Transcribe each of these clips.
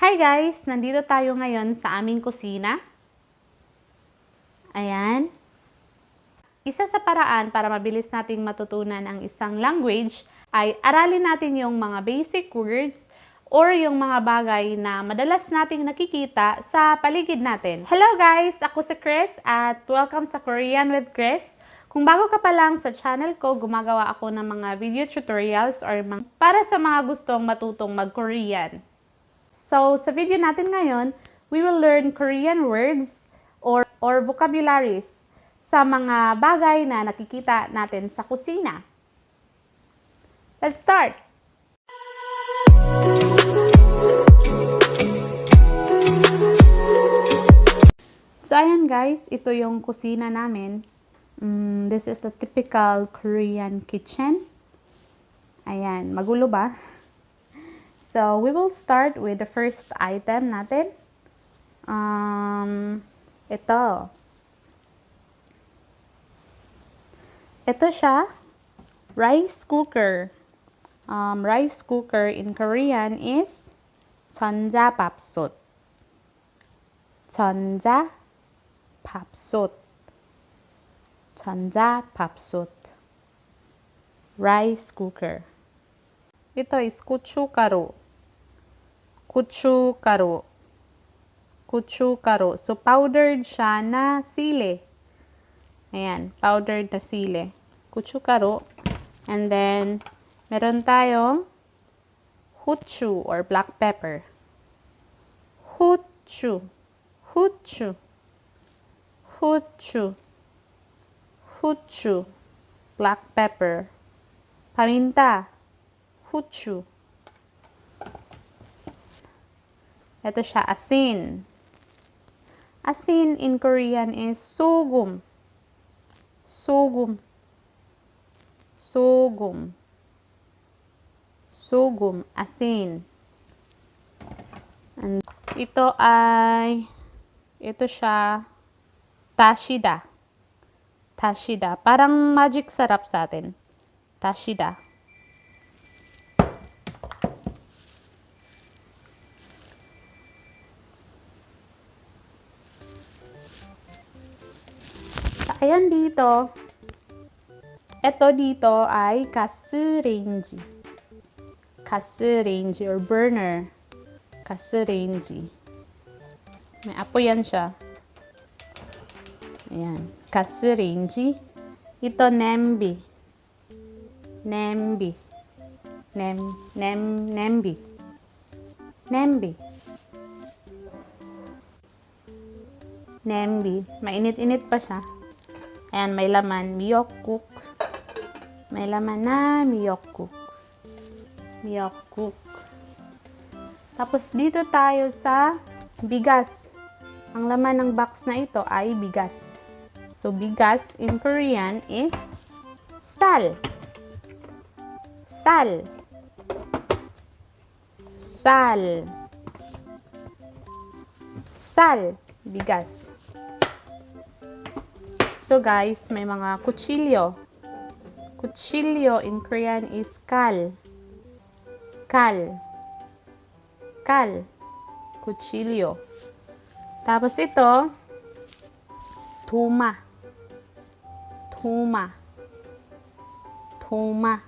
Hi guys! Nandito tayo ngayon sa aming kusina. Ayan. Isa sa paraan para mabilis nating matutunan ang isang language ay aralin natin yung mga basic words or yung mga bagay na madalas nating nakikita sa paligid natin. Hello guys! Ako si Chris at welcome sa Korean with Chris. Kung bago ka pa lang sa channel ko, gumagawa ako ng mga video tutorials or para sa mga gustong matutong mag-Korean. So, sa video natin ngayon, we will learn Korean words or vocabularies sa mga bagay na nakikita natin sa kusina. Let's start! So, ayan guys, ito yung kusina namin. This is the typical Korean kitchen. Ayan, magulo ba? So, we will start with the first item natin. Ito. Ito siya, rice cooker. Rice cooker in Korean is 전자밥솥. 전자밥솥. 전자밥솥. Rice cooker. Ito is 고춧가루. 고춧가루. 고춧가루. So, powdered siya na sili. Ayan, powdered na sili. 고춧가루. And then, meron tayong 후추 or black pepper. 후추. 후추. 후추. 후추. Black pepper. paminta. 후추. Ito siya, asin. Asin in Korean is 소금. 소금. 소금. 소금, asin. And ito siya, 다시다. 다시다. Parang magic sarap sa atin. 다시다. Ayan dito. Ito dito ay 가스레인지. 가스레인지 or burner. 가스레인지. May apoy yan siya. Ayan. 가스레인지. Ito 냄비. 냄비. 냄비. 냄비. 냄비. Mainit-init pa siya. Ayan, may laman, miyeokguk. May laman na miyeokguk. Miyeokguk. Tapos dito tayo sa bigas. Ang laman ng box na ito ay bigas. So, bigas in Korean is 쌀. 쌀. 쌀. 쌀. Bigas. So guys, may mga kutsilyo. Kutsilyo in Korean is kal. Kal. Kal. Kutsilyo. Tapos ito, tuma. Tuma. Tuma.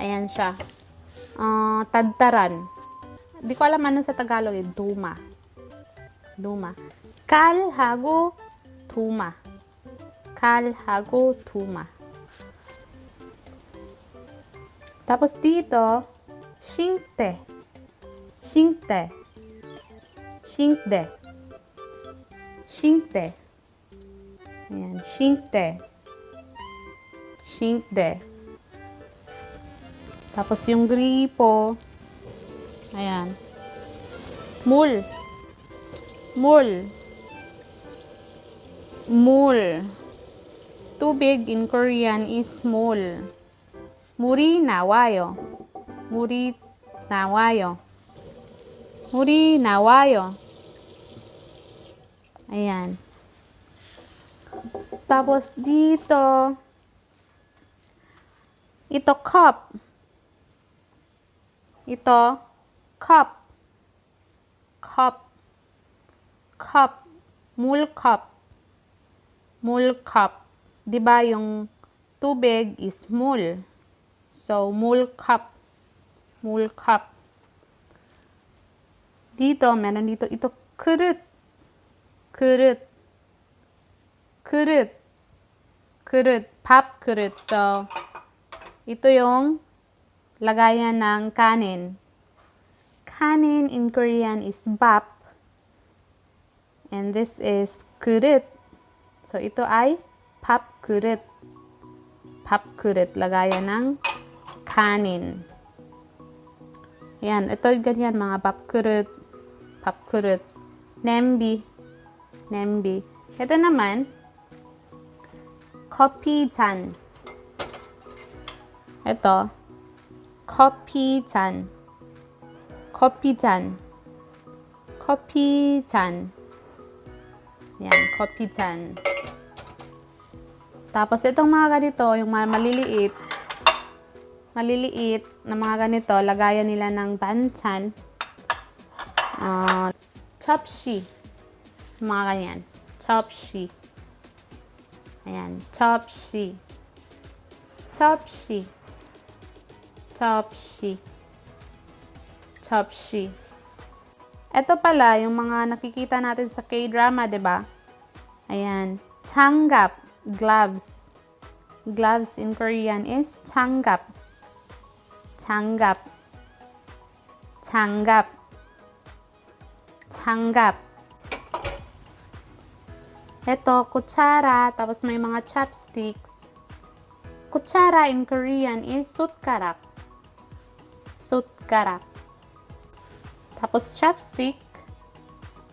Ayan siya. Tadtaran. Di ko alam ano sa Tagalog yun. Tuma. Tuma. Kal하고 tuma. kal하고 tuma. Tapos dito, 싱대. 싱대. 싱대. 싱대. Ayan, 싱대. 싱대. Tapos yung gripo, ayan, 물. 물. 물. Tubig in Korean is 물. 물이 나와요. 물이 나와요. 물이 나와요. Ayan. Tapos dito, ito cup. Ito cup. cup. Cup. Mulcup. Mulcup. Diba yung tubig is mul. So, mulcup. Mulcup. Dito, meron dito, ito, 그릇. 그릇. 그릇. 그릇. 밥 그릇. So, ito yung lagayan ng kanin. Kanin in Korean is bap. And this is 그릇. So, ito ay 밥 그릇. 밥 그릇. Lagayan ng kanin. Yan. Ito ganyan mga 밥 그릇. 밥 그릇. 냄비. 냄비. Ito naman, 커피 잔. ito, 커피 잔. 커피 잔. 커피 잔. Yan, 커피 잔. Tapos, itong mga ganito, yung maliliit, maliliit na mga ganito, lagayan nila ng banchan. 접시. Mga ganyan. 접시. Ayan, 접시. 접시. 접시. 접시. Ito pala, yung mga nakikita natin sa K-drama, diba? Ayan, 장갑, gloves. Gloves in Korean is 장갑. 장갑. 장갑. 장갑. Ito, kutsara, tapos may mga chopsticks. Kutsara in Korean is 숟가락. 숟가락. Tapos chopstick.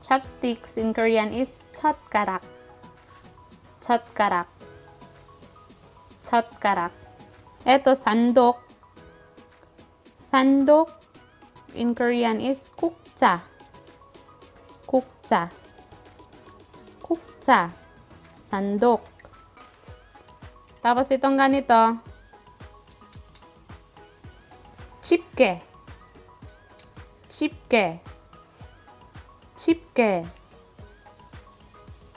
Chopsticks in Korean is 젓가락. 젓가락. 젓가락. Ito, sandok. Sandok in Korean is 국자. 국자. 국자. Sandok. Tapos itong ganito, 집게. 집게. 집게.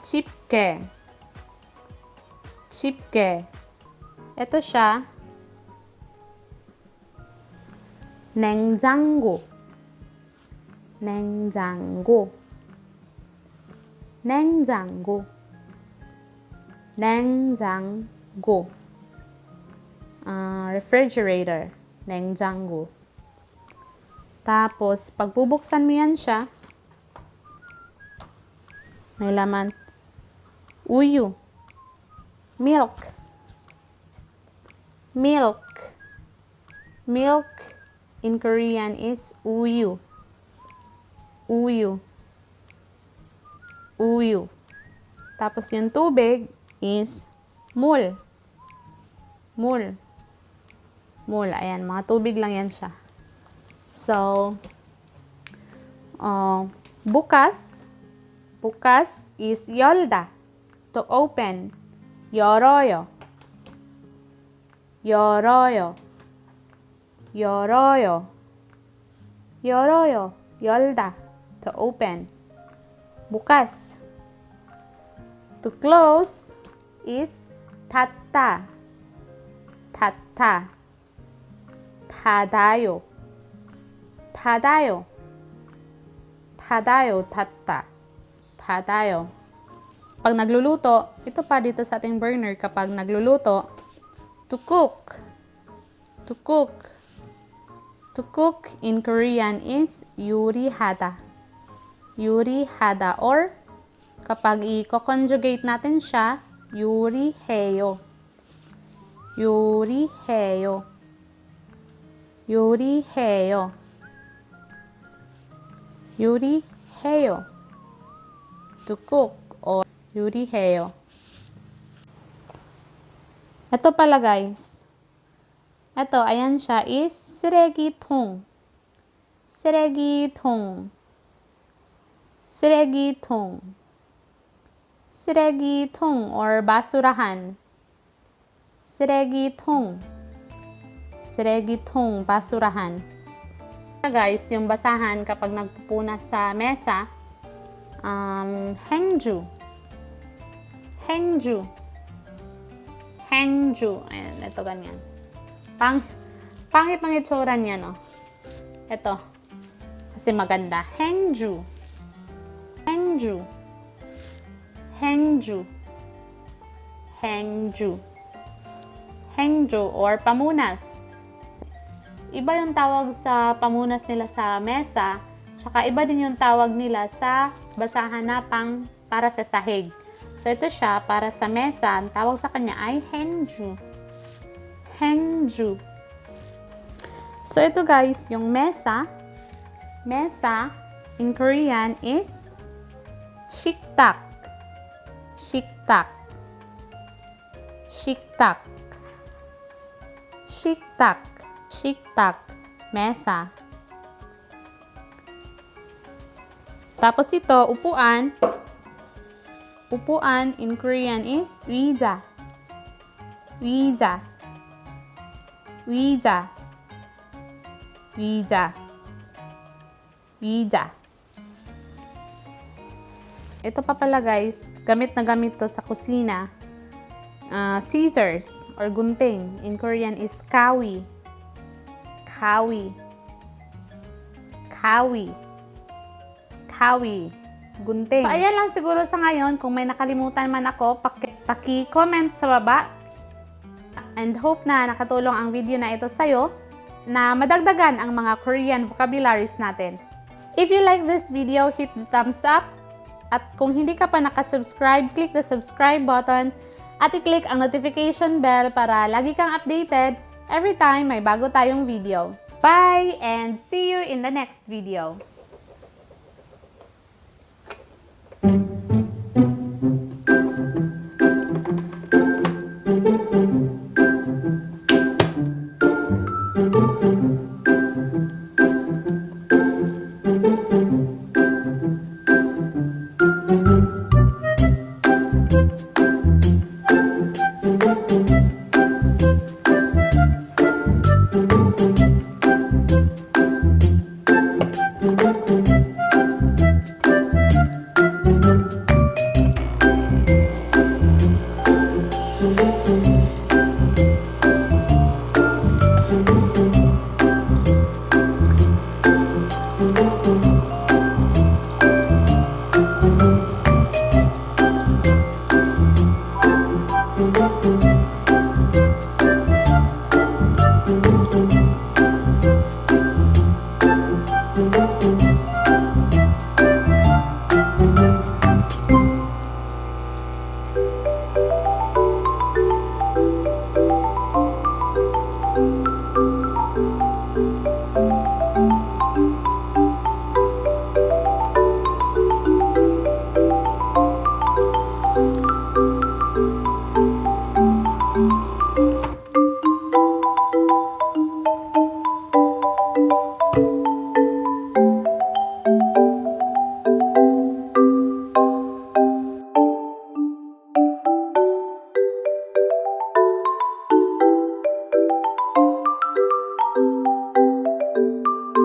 집게. 집게. Ito siya, 냉장고. 냉장고. 냉장고. 냉장고. Refrigerator. 냉장고. Tapos, pag bubuksan mo yan siya, may laman. 우유. Milk. Milk. Milk in Korean is 우유. 우유. 우유. Tapos yung tubig is 물. 물. 물. Ayan, mga tubig lang yan siya. So, bukas. Bukas is 열다. To open. 열어요. 열어요. 열어요. 열어요. 열다. To open. bukas. To close is 닫다. 닫다. 닫아요. 닫아요. 닫아요. 닫다. 닫아요. Pag nagluluto, ito pa dito sa ating burner kapag nagluluto, to cook. To cook. To cook in Korean is 요리하다. 요리하다 or kapag i-conjugate natin siya, 요리해요. 요리해요. 요리해요. 요리해요. To cook or 요리해요. Ito pala guys. Ito, ayan siya is 쓰레기통. 쓰레기통. 쓰레기통. 쓰레기통 or basurahan. 쓰레기통. 쓰레기통, basurahan. Guys, yung basahan kapag nagpupunas sa mesa, hengju. Hengju. Hengju. Ayan, ito ganyan. Pangit ng itsura niya, no? Ito. Kasi maganda. Hengju. Hengju. Hengju. Hengju. Hengju or pamunas. Iba yung tawag sa pamunas nila sa mesa, tsaka iba din yung tawag nila sa basahan na para sa sahig. So, ito siya, para sa mesa, ang tawag sa kanya ay hengju. Hengju. So, ito guys, yung mesa. Mesa, in Korean is 식탁. 식탁. 식탁. 식탁. 식탁. Mesa. Tapos ito, upuan. Upuan in Korean is 의자. 의자. 의자. 의자. 의자. Ito pa pala guys, gamit na gamit to sa kusina. Scissors or gunting in Korean is kawi. Kawi. Kawi. Kawi. Gunting. So, ayan lang siguro sa ngayon. Kung may nakalimutan man ako, paki-comment sa baba. And hope na nakatulong ang video na ito sa'yo na madagdagan ang mga Korean vocabularies natin. If you like this video, hit the thumbs up. At kung hindi ka pa nakasubscribe, click the subscribe button at i-click ang notification bell para lagi kang updated every time may bago tayong video. Bye and see you in the next video.